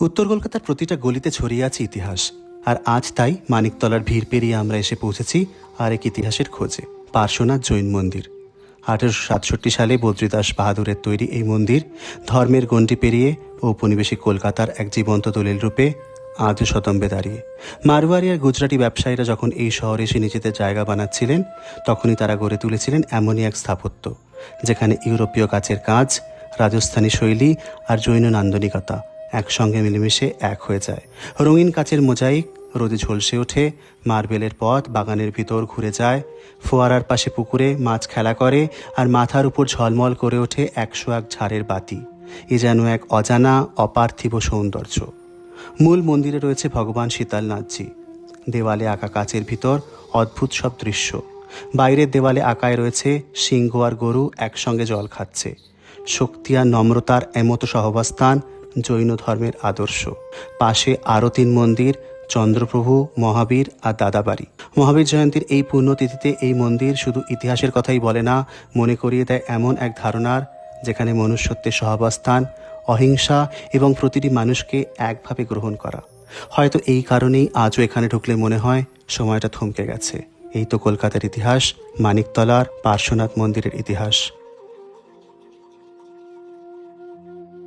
উত্তর কলকাতার প্রতিটা গলিতে ছড়িয়ে আছে ইতিহাস। আর আজ তাই মানিকতলার ভিড় পেরিয়ে আমরা এসে পৌঁছেছি আরেক ইতিহাসের খোঁজে, পার্শ্বনাথ জৈন মন্দির। 1867 সালে বদ্রীদাস বাহাদুরের তৈরি এই মন্দির ধর্মের গণ্ডি পেরিয়ে ঔপনিবেশিক কলকাতার এক জীবন্ত দলিল রূপে আজও সদম্বে দাঁড়িয়ে। মারওয়ারি আর গুজরাটি ব্যবসায়ীরা যখন এই শহরে এসে নিজেদের জায়গা বানাচ্ছিলেন, তখনই তারা গড়ে তুলেছিলেন এমনই এক স্থাপত্য যেখানে ইউরোপীয় কাচের কাজ, রাজস্থানী শৈলী আর জৈন নান্দনিকতা একসঙ্গে মিলেমিশে এক হয়ে যায়। রঙিন কাচের মোজাইক রোদে ঝলসে ওঠে, মার্বেলের পথ বাগানের ভিতর ঘুরে যায়, ফোয়ারার পাশে পুকুরে মাছ খেলা করে, আর মাথার উপর ঝলমল করে ওঠে 101 ঝাড়ের বাতি। এ যেন এক অজানা অপার্থিব সৌন্দর্য। মূল মন্দিরে রয়েছে ভগবান শীতলনাথজি। দেওয়ালে আঁকা কাচের ভিতর অদ্ভুত সব দৃশ্য। বাইরের দেওয়ালে আঁকায় রয়েছে সিংহ আর গরু একসঙ্গে জল খাচ্ছে। শক্তি আর নম্রতার এমতো সহাবস্থান জৈন ধর্মের আদর্শ। পাশে আরও 3 মন্দির, চন্দ্রপ্রভু, মহাবীর আর দাদাবাড়ি। মহাবীর জয়ন্তীর এই পুণ্যতিথিতে এই মন্দির শুধু ইতিহাসের কথাই বলে না, মনে করিয়ে দেয় এমন এক ধারণার যেখানে মনুষ্যত্বের সহাবস্থান, অহিংসা এবং প্রতিটি মানুষকে একভাবে গ্রহণ করা। হয়তো এই কারণেই আজও এখানে ঢুকলে মনে হয় সময়টা থমকে গেছে। এই তো কলকাতার ইতিহাস, মানিকতলার পার্শ্বনাথ মন্দিরের ইতিহাস।